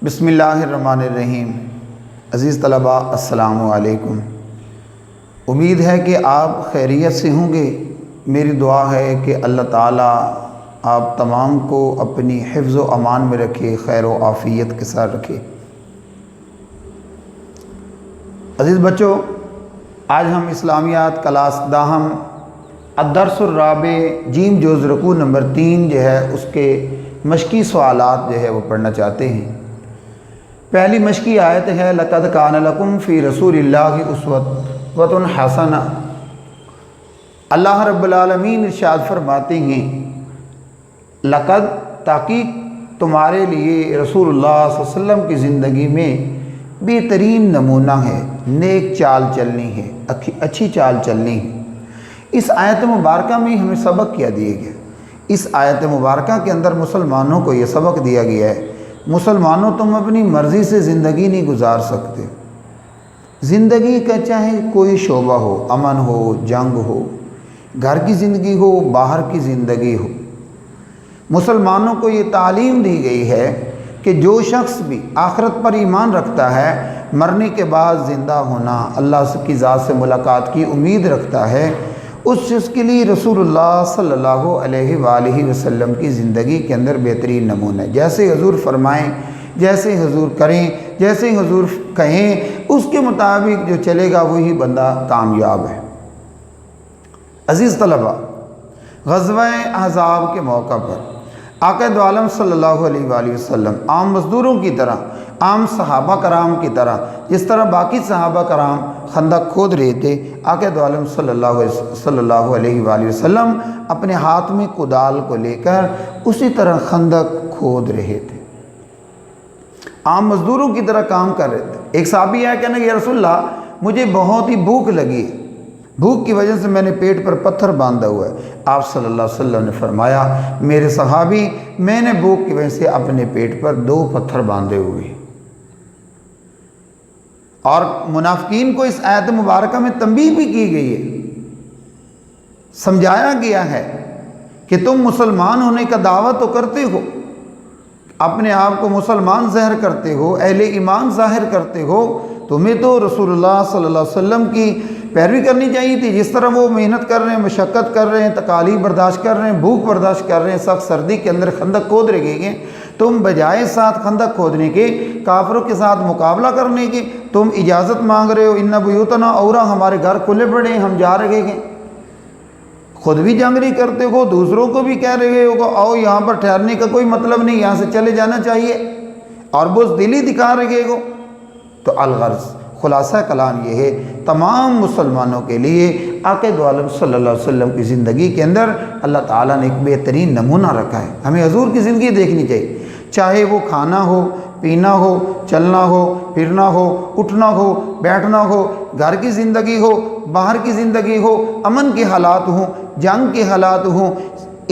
بسم اللہ الرحمن الرحیم۔ عزیز طلباء السلام علیکم۔ امید ہے کہ آپ خیریت سے ہوں گے۔ میری دعا ہے کہ اللہ تعالیٰ آپ تمام کو اپنی حفظ و امان میں رکھے، خیر و عافیت کے ساتھ رکھے۔ عزیز بچوں، آج ہم اسلامیات کلاس داہم الدرس الرابع جیم جوز رکوع نمبر 3 اس کے مشقی سوالات وہ پڑھنا چاہتے ہیں۔ پہلی مشقی آیت ہے لَقَدْ كَانَ لَكُمْ فِي رَسُولِ اللَّهِ أُسْوَةٌ حَسَنَةٌ۔ اللہ رب العالمین ارشاد فرماتے ہیں لقد، تحقیق تمہارے لیے رسول اللہ صلی اللہ علیہ وسلم کی زندگی میں بہترین نمونہ ہے، نیک چال چلنی ہے، اچھی چال چلنی ہے۔ اس آیت مبارکہ میں ہمیں سبق کیا دیا گیا؟ اس آیت مبارکہ کے اندر مسلمانوں کو یہ سبق دیا گیا ہے، مسلمانوں تم اپنی مرضی سے زندگی نہیں گزار سکتے۔ زندگی کا چاہے کوئی شعبہ ہو، امن ہو، جنگ ہو، گھر کی زندگی ہو، باہر کی زندگی ہو، مسلمانوں کو یہ تعلیم دی گئی ہے کہ جو شخص بھی آخرت پر ایمان رکھتا ہے، مرنے کے بعد زندہ ہونا، اللہ کی ذات سے ملاقات کی امید رکھتا ہے، اس شخص کے لیے رسول اللہ صلی اللہ علیہ وآلہ وسلم کی زندگی کے اندر بہترین نمونہ ہے۔ جیسے حضور فرمائیں، جیسے حضور کریں، جیسے حضور کہیں، اس کے مطابق جو چلے گا وہی بندہ کامیاب ہے۔ عزیز طلباء، غزوہ احزاب کے موقع پر آقا دو عالم صلی اللہ علیہ وآلہ وسلم عام مزدوروں کی طرح، عام صحابہ کرام کی طرح، جس طرح باقی صحابہ کرام خندق کھود رہے تھے، آقا دو عالم صلی اللہ علیہ وآلہ وسلم اپنے ہاتھ میں کدال کو لے کر اسی طرح خندق کھود رہے تھے، عام مزدوروں کی طرح کام کر رہے تھے۔ ایک صحابی آیا کہنے کہ یا رسول اللہ، مجھے بہت ہی بھوک لگی ہے، بھوک کی وجہ سے میں نے پیٹ پر پتھر باندھا ہوا ہے۔ آپ صلی اللہ علیہ وسلم نے فرمایا میرے صحابی، میں نے بھوک کی وجہ سے اپنے پیٹ پر 2 پتھر باندھے ہوئے ہیں۔ اور منافقین کو اس آیت مبارکہ میں تنبیہ بھی کی گئی ہے، سمجھایا گیا ہے کہ تم مسلمان ہونے کا دعویٰ تو کرتے ہو، اپنے آپ کو مسلمان ظاہر کرتے ہو، اہل ایمان ظاہر کرتے ہو، تمہیں تو رسول اللہ صلی اللہ علیہ وسلم کی پیروی کرنی چاہیے تھی۔ جس طرح وہ محنت کر رہے ہیں، مشقت کر رہے ہیں، تکالیف برداشت کر رہے ہیں، بھوک برداشت کر رہے ہیں، سخت سردی کے اندر خندق کھود رہے ہیں، تم بجائے ساتھ خندق کھودنے کے، کافروں کے ساتھ مقابلہ کرنے کے، تم اجازت مانگ رہے ہو، ان بیوتنا عورہ، ہمارے گھر کھلے پڑے ہیں، ہم جا رہے ہیں۔ خود بھی جنگ نہیں کرتے ہو، دوسروں کو بھی کہہ رہے ہو آؤ، یہاں پر ٹھہرنے کا کوئی مطلب نہیں، یہاں سے چلے جانا چاہیے، اور بزدلی دکھا رہے ہو۔ تو الغرض، خلاصہ کلام یہ ہے، تمام مسلمانوں کے لیے آقا دو عالم صلی اللہ علیہ وسلم کی زندگی کے اندر اللہ تعالیٰ نے ایک بہترین نمونہ رکھا ہے۔ ہمیں حضور کی زندگی دیکھنی چاہیے، چاہے وہ کھانا ہو، پینا ہو، چلنا ہو، پھرنا ہو، اٹھنا ہو، بیٹھنا ہو، گھر کی زندگی ہو، باہر کی زندگی ہو، امن کے حالات ہوں، جنگ کے حالات ہوں،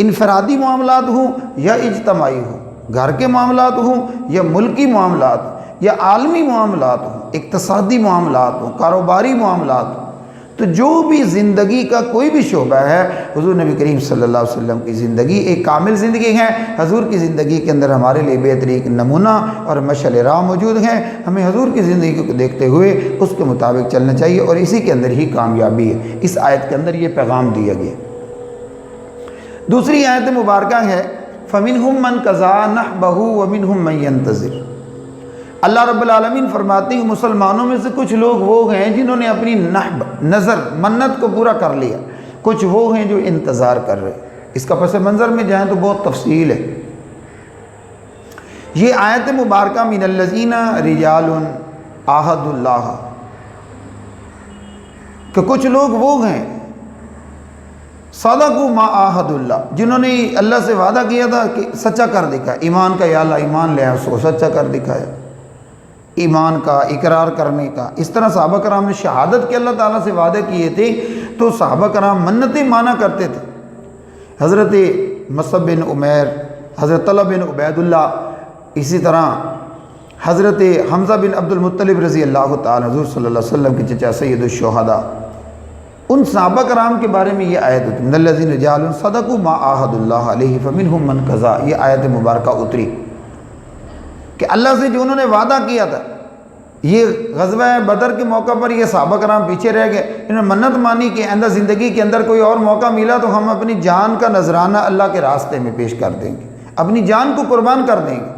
انفرادی معاملات ہوں یا اجتماعی ہوں، گھر کے معاملات ہوں یا ملکی معاملات ہوں یا عالمی معاملات ہوں، اقتصادی معاملات ہوں، کاروباری معاملات ہوں، تو جو بھی زندگی کا کوئی بھی شعبہ ہے، حضور نبی کریم صلی اللہ علیہ وسلم کی زندگی ایک کامل زندگی ہے۔ حضور کی زندگی کے اندر ہمارے لیے بہترین نمونہ اور مشعل راہ موجود ہیں۔ ہمیں حضور کی زندگی کو دیکھتے ہوئے اس کے مطابق چلنا چاہیے، اور اسی کے اندر ہی کامیابی ہے۔ اس آیت کے اندر یہ پیغام دیا گیا۔ دوسری آیت مبارکہ ہے فَمِنْهُمْ مَنْ قَضَىٰ نَحْبَهُ وَمِنْهُمْ مَنْ يَنْتَظِرُ۔ اللہ رب العالمین فرماتے ہیں مسلمانوں میں سے کچھ لوگ وہ ہیں جنہوں نے اپنی نحب، نظر، منت کو پورا کر لیا، کچھ وہ ہیں جو انتظار کر رہے ہیں۔ اس کا پس منظر میں جائیں تو بہت تفصیل ہے۔ یہ آیت مبارکہ من الذین رجال عاہدوا اللہ، کہ کچھ لوگ وہ ہیں صدقوا ما عاہدوا اللہ، جنہوں نے اللہ سے وعدہ کیا تھا کہ سچا کر دکھایا، ایمان کا، یا اللہ ایمان لے آئے، اس کو سچا کر دکھایا، ایمان کا، اقرار کرنے کا۔ اس طرح صحابہ کرام نے شہادت کے اللہ تعالیٰ سے وعدے کیے تھے، تو صحابہ کرام منتیں مانا کرتے تھے۔ حضرت مصعب بن عمیر، حضرت طلحہ بن عبید اللہ، اسی طرح حضرت حمزہ بن عبد المطلب رضی اللہ تعالیٰ، حضور صلی اللہ علیہ وسلم کے چچا سید الشہداء، ان صحابہ کرام کے بارے میں یہ آیت ہوتی ہے من الذین رجال صدقوا ما عاہدوا اللہ علیہ فمنہم من قضیٰ۔ یہ آیت مبارکہ اتری کہ اللہ سے جو انہوں نے وعدہ کیا تھا، یہ غزوہ بدر کے موقع پر یہ صحابہ کرام پیچھے رہ گئے، انہوں نے منت مانی کہ آئندہ زندگی کے اندر کوئی اور موقع ملا تو ہم اپنی جان کا نذرانہ اللہ کے راستے میں پیش کر دیں گے، اپنی جان کو قربان کر دیں گے۔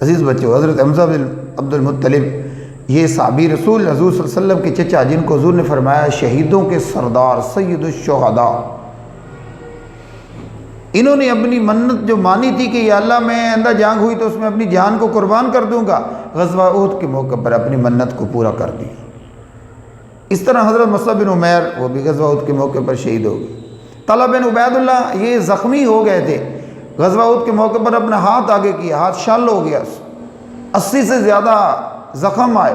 عزیز بچوں، حضرت حمزہ بن عبد المطلب یہ صحابی رسول حضور صلی اللہ علیہ وسلم کے چچا، جن کو حضور نے فرمایا شہیدوں کے سردار سید الشہداء، انہوں نے اپنی منت جو مانی تھی کہ یا اللہ میں آئندہ جنگ ہوئی تو اس میں اپنی جان کو قربان کر دوں گا، غزوہ احد کے موقع پر اپنی منت کو پورا کر دیا۔ اس طرح حضرت مصعب بن عمیر وہ بھی غزوہ احد کے موقع پر شہید ہو گئے۔ طلحہ بن عبید اللہ یہ زخمی ہو گئے تھے، غزوہ احد کے موقع پر اپنا ہاتھ آگے کیا، ہاتھ شل ہو گیا، 80 سے زیادہ زخم آئے،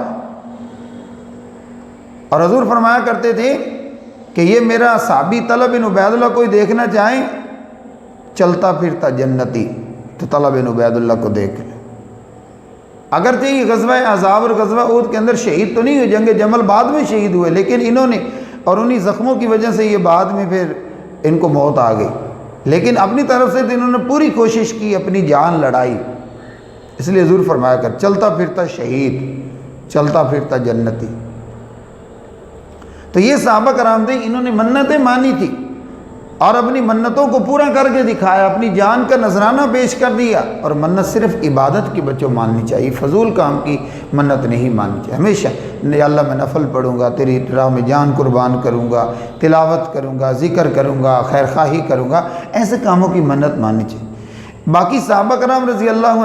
اور حضور فرمایا کرتے تھے کہ یہ میرا صحابی طلحہ بن عبید اللہ کوئی دیکھنا چاہیں چلتا پھرتا جنتی، تو طلحہ بن عبید اللہ کو دیکھ لیں۔ اگرچہ یہ غزوہ احزاب اور غزوہ احد کے اندر شہید تو نہیں ہوئے، جنگ جمل بعد میں شہید ہوئے، لیکن انہوں نے اور انہی زخموں کی وجہ سے یہ بعد میں پھر ان کو موت آ گئی، لیکن اپنی طرف سے تو انہوں نے پوری کوشش کی، اپنی جان لڑائی۔ اس لیے حضور فرمایا کر چلتا پھرتا شہید، چلتا پھرتا جنتی۔ تو یہ صحابہ کرام تھے، انہوں نے منتیں مانی تھی اور اپنی منتوں کو پورا کر کے دکھایا، اپنی جان کا نذرانہ پیش کر دیا۔ اور منت صرف عبادت کی بچوں ماننی چاہیے، فضول کام کی منت نہیں ماننی چاہیے۔ ہمیشہ یا اللہ میں نفل پڑھوں گا، تیری راہ میں جان قربان کروں گا، تلاوت کروں گا، ذکر کروں گا، خیر خواہی کروں گا، ایسے کاموں کی منت ماننی چاہیے۔ باقی صحابہ کرام رضی اللہ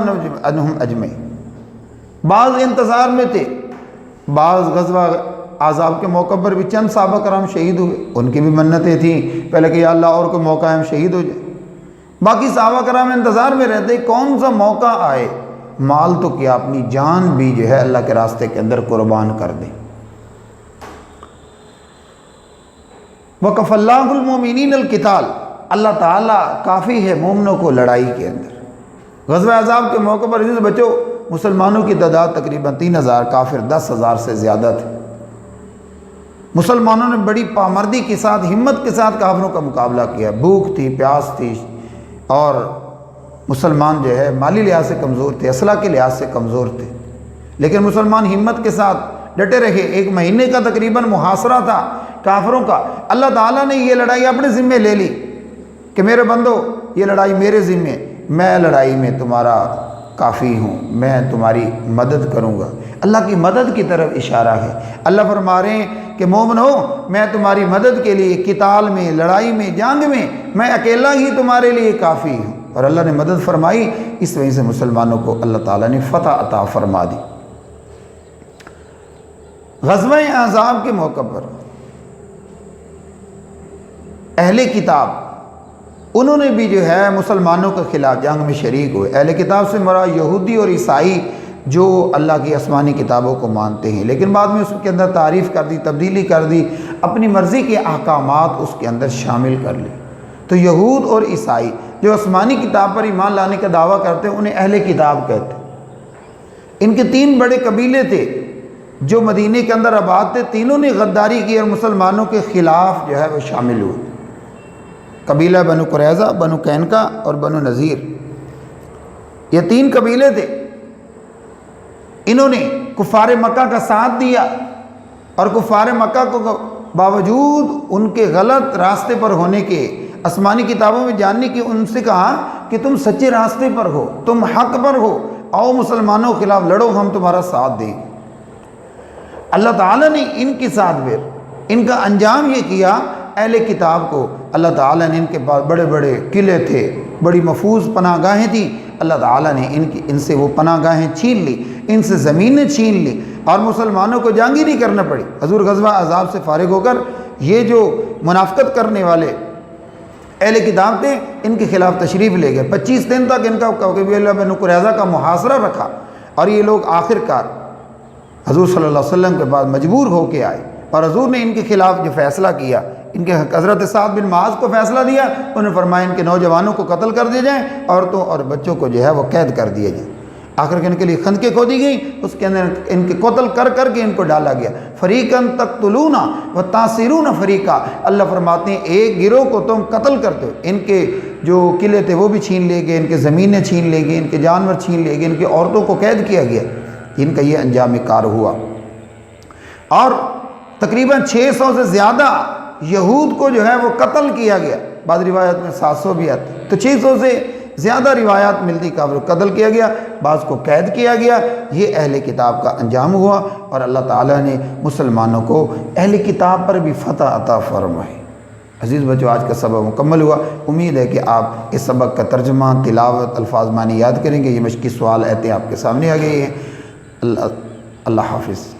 عنہم اجمعین بعض انتظار میں تھے، بعض غزوہ احزاب کے موقع پر بھی چند صحابہ کرام شہید ہوئے، ان کی بھی منتیں تھیں پہلے کہ یا اللہ اور کوئی موقع ہے ہم شہید ہو جائیں۔ باقی صحابہ کرام انتظار میں رہتے کون سا موقع آئے، مال تو کیا اپنی جان بھی جو ہے اللہ کے راستے کے اندر قربان کر دیں۔ وَكَفَى اللَّهُ الْمُؤْمِنِينَ الْقِتَالَ، اللہ تعالیٰ کافی ہے مومنوں کو لڑائی کے اندر۔ غزوہ احزاب کے موقع پر عزیز بچوں مسلمانوں کی تعداد تقریباً 3000، کافر 10,000 سے زیادہ تھے۔ مسلمانوں نے بڑی پامردی کے ساتھ، ہمت کے ساتھ کافروں کا مقابلہ کیا، بھوک تھی، پیاس تھی، اور مسلمان جو ہے مالی لحاظ سے کمزور تھے، اسلحہ کے لحاظ سے کمزور تھے، لیکن مسلمان ہمت کے ساتھ ڈٹے رہے۔ 1 مہینے کا تقریباً محاصرہ تھا کافروں کا، اللہ تعالیٰ نے یہ لڑائی اپنے ذمے لے لی کہ میرے بندو یہ لڑائی میرے ذمے، میں لڑائی میں تمہارا کافی ہوں، میں تمہاری مدد کروں گا۔ اللہ کی مدد کی طرف اشارہ ہے۔ اللہ فرما رہے ہیں کہ مومنو میں تمہاری مدد کے لیے قتال میں، لڑائی میں، جنگ میں اکیلا ہی تمہارے لیے کافی ہوں۔ اور اللہ نے مدد فرمائی، اس وجہ سے مسلمانوں کو اللہ تعالیٰ نے فتح عطا فرما دی۔ غزوہ احزاب کے موقع پر اہل کتاب انہوں نے بھی جو ہے مسلمانوں کے خلاف جنگ میں شریک ہوئے۔ اہل کتاب سے مراد یہودی اور عیسائی جو اللہ کی آسمانی کتابوں کو مانتے ہیں، لیکن بعد میں اس کے اندر تعریف کر دی، تبدیلی کر دی، اپنی مرضی کے احکامات اس کے اندر شامل کر لی۔ تو یہود اور عیسائی جو آسمانی کتاب پر ایمان لانے کا دعویٰ کرتے ہیں انہیں اہل کتاب کہتے ہیں۔ ان کے 3 بڑے قبیلے تھے جو مدینے کے اندر آباد تھے، تینوں نے غداری کی اور مسلمانوں کے خلاف جو ہے وہ شامل ہوئے۔ قبیلہ بنو قریظہ، بنو قینقاع اور بنو نذیر، یہ 3 قبیلے تھے۔ انہوں نے کفار مکہ کا ساتھ دیا اور کفار مکہ کو باوجود ان کے غلط راستے پر ہونے کے، آسمانی کتابوں میں جاننے کی، ان سے کہا کہ تم سچے راستے پر ہو، تم حق پر ہو، آؤ مسلمانوں کے خلاف لڑو، ہم تمہارا ساتھ دیں۔ اللہ تعالیٰ نے ان کے ساتھ پھر ان کا انجام یہ کیا، اہل کتاب کو اللہ تعالیٰ نے ان کے پاس بڑے بڑے قلعے تھے، بڑی محفوظ پناہ گاہیں تھیں، اللہ تعالیٰ نے ان سے وہ پناہ گاہیں چھین لی، ان سے زمینیں چھین لی، اور مسلمانوں کو جنگ ہی نہیں کرنا پڑی۔ حضور غزوہ احزاب سے فارغ ہو کر یہ جو منافقت کرنے والے اہل کتاب تھے ان کے خلاف تشریف لے گئے۔ 25 دن تک ان کا قبیلہ بنو قریظہ کا محاصرہ رکھا، اور یہ لوگ آخر کار حضور صلی اللہ علیہ وسلم کے بعد مجبور ہو کے آئے، اور حضور نے ان کے خلاف جو فیصلہ کیا، ان کے حضرت سعد بن معاذ کو فیصلہ دیا، انہوں نے فرمایا ان کے نوجوانوں کو قتل کر دیے جائیں، عورتوں اور بچوں کو جو ہے وہ قید کر دیے جائیں۔ آخر کے ان کے لیے خندقیں کھودی گئیں، اس کے اندر ان کے قتل کر کر کے ان کو ڈالا گیا۔ فریقاً تقتلون و تاسرون فریقا، اللہ فرماتے ہیں ایک گروہ کو تم قتل کرتے ہو، ان کے جو قلعے تھے وہ بھی چھین لے گئے، ان کے زمینیں چھین لے گئے، ان کے جانور چھین لے گئے، ان کی عورتوں کو قید کیا گیا، ان کا یہ انجام کار ہوا۔ اور تقریباً 600 سے زیادہ یہود کو جو ہے وہ قتل کیا گیا، بعض روایت میں 700 بھی آتی، تو 600 سے زیادہ روایات ملتی کافر کو قتل کیا گیا، بعض کو قید کیا گیا۔ یہ اہل کتاب کا انجام ہوا، اور اللہ تعالیٰ نے مسلمانوں کو اہل کتاب پر بھی فتح عطا فرمائی۔ عزیز بچوں، آج کا سبق مکمل ہوا، امید ہے کہ آپ اس سبق کا ترجمہ، تلاوت، الفاظ معنی یاد کریں گے۔ یہ مشقی سوال آیتیں آپ کے سامنے آ گئی ہیں۔ اللہ حافظ۔